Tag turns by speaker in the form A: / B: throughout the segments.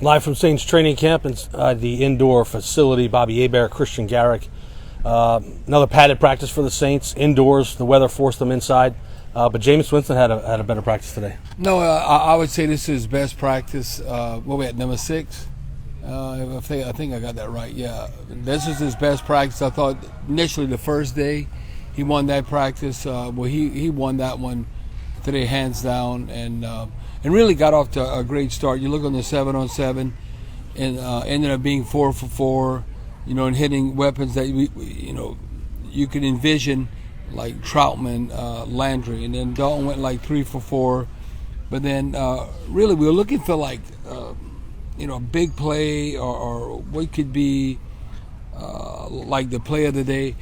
A: Live from Saints training camp inside the indoor facility. Bobby Hebert, Kristian, Garic. Another padded practice for the Saints indoors. The weather forced them inside, but Jameis Winston had a better practice today.
B: No, I would say this is best practice. What we at, number 6? I think I got that right. Yeah, this is his best practice. I thought initially the first day he won that practice. He won that one today hands down, and really got off to a great start. You look on the 7-on-7, and ended up being 4 for 4. And hitting weapons that you could envision, like Troutman, Landry, and then Dalton went like 3 for 4. But then really we were looking for like big play or what could be like the play of the day.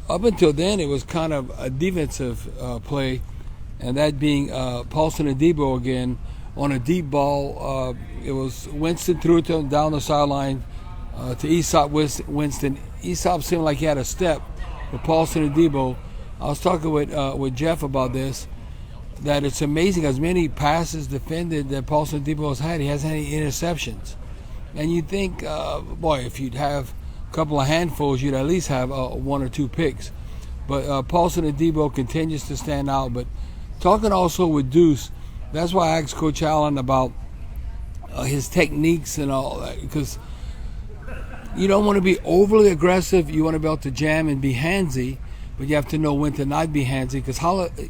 B: Up until then, it was kind of a defensive play, and that being Paulson Adebo again on a deep ball. It was Winston threw it to him down the sideline to Aesop Winston. Aesop seemed like he had a step with Paulson Adebo. I was talking with Jeff about this, that it's amazing as many passes defended that Paulson Adebo has had. He hasn't had any interceptions. And you'd think, if you'd have a couple of handfuls, you'd at least have 1 or 2 picks. But Paulson Adebo continues to stand out. But talking also with Deuce, that's why I asked Coach Allen about his techniques and all that, because you don't want to be overly aggressive. You want to be able to jam and be handsy, but you have to know when to not be handsy, because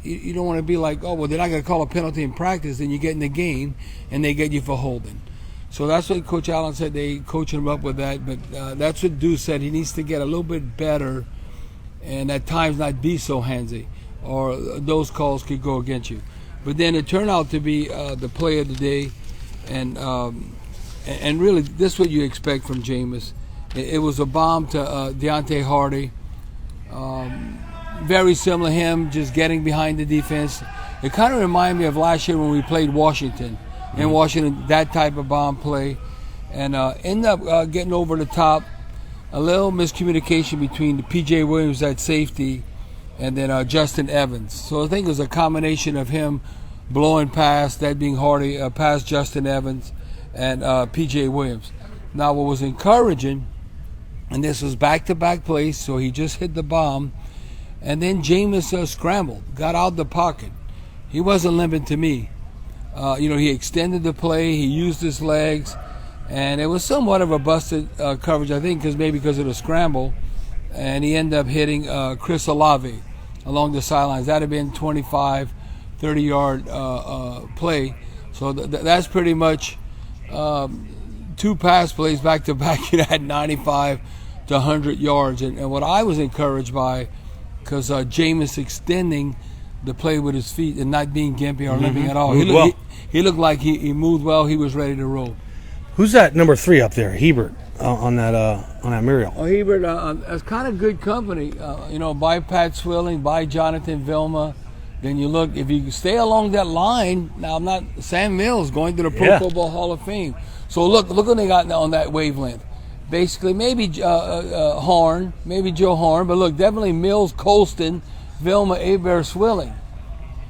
B: you don't want to be like, they're not going to call a penalty in practice, then you get in the game and they get you for holding. So that's what Coach Allen said. They coach him up with that, but that's what Deuce said. He needs to get a little bit better and at times not be so handsy, or those calls could go against you. But then it turned out to be the play of the day, and really this is what you expect from Jameis. It was a bomb to Deonte Harris. Very similar to him, just getting behind the defense. It kind of reminded me of last year when we played Washington. In Washington, that type of bomb play. And ended up getting over the top. A little miscommunication between the P.J. Williams at safety and then Justin Evans. So I think it was a combination of him blowing past, that being Hardy, past Justin Evans and P.J. Williams. Now what was encouraging, and this was back-to-back plays, so he just hit the bomb, and then Jameis scrambled, got out the pocket. He wasn't limping to me. He extended the play, he used his legs, and it was somewhat of a busted coverage, I think, because of the scramble, and he ended up hitting Chris Olave along the sidelines. That had been 25, 30-yard play. So that's pretty much 2 pass plays back-to-back. He had 95 to 100 yards. And what I was encouraged by, because Jameis extending the play with his feet and not being gimpy or limping at all. He looked like he moved well. He was ready to roll.
A: Who's that number 3 up there? Hebert on that Muriel.
B: Oh, Hebert, that's kind of good company. By Pat Swilling, by Jonathan Vilma. Then you look, if you stay along that line, now Sam Mills going to the Pro Football Hall of Fame. So look what they got on that wavelength. Basically, maybe Horn, maybe Joe Horn, but look, definitely Mills, Colston, Vilma, Hebert, Swilling.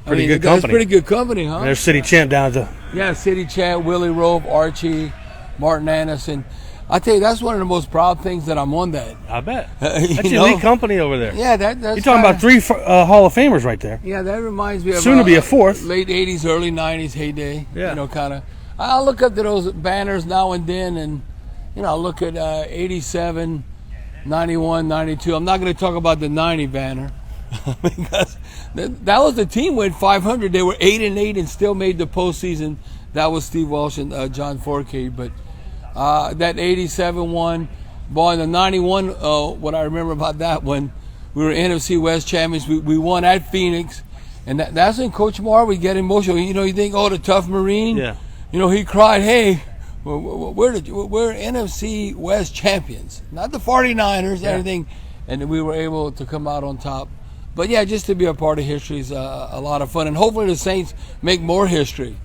A: Pretty good company.
B: That's pretty good company, huh?
A: And there's City Champ down at the...
B: Yeah, City Champ, Willie Rope, Archie, Martin Anderson. I tell you, that's one of the most proud things that I'm on that.
A: I bet. That's elite company over there.
B: Yeah, that's
A: you're talking about 3 Hall of Famers right there.
B: Yeah, that reminds me of...
A: Soon to be a 4th.
B: Late 80s, early 90s heyday.
A: Yeah.
B: Kind of... I'll look up to those banners now and then, and, I'll look at 87, 91, 92. I'm not going to talk about the 90 banner. Because that was the team went 500. They were 8-8 and still made the postseason. That was Steve Walsh and John Forcade. But that 87 one, boy, the 91. What I remember about that one, we were NFC West champions. We won at Phoenix, and that's when Coach Marr would get emotional. You think, the tough Marine.
A: Yeah.
B: He cried, "Hey, we're NFC West champions, not the 49ers, anything." And we were able to come out on top. But yeah, just to be a part of history is a lot of fun, and hopefully the Saints make more history.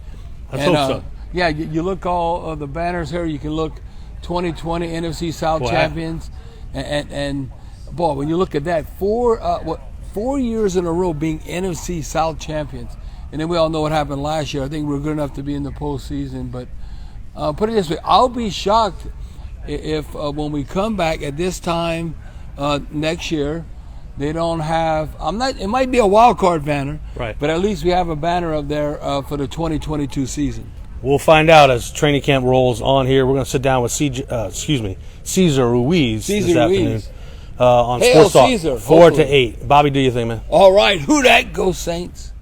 A: Let's hope so.
B: Yeah, you look all of the banners here. You can look 2020 NFC South champions, and boy, when you look at that, 4 years in a row being NFC South champions, and then we all know what happened last year. I think we were good enough to be in the postseason, but Put it this way: I'll be shocked if when we come back at this time next year, they don't have. I'm not. It might be a wild card banner,
A: right?
B: But at least we have a banner up there for the 2022 season.
A: We'll find out as training camp rolls on here. We're going to sit down with Cesar Ruiz this afternoon on
B: Hail
A: Sports Talk,
B: Caesar,
A: 4 to 8. Bobby, do you think, man?
B: All right, who that? Go Saints.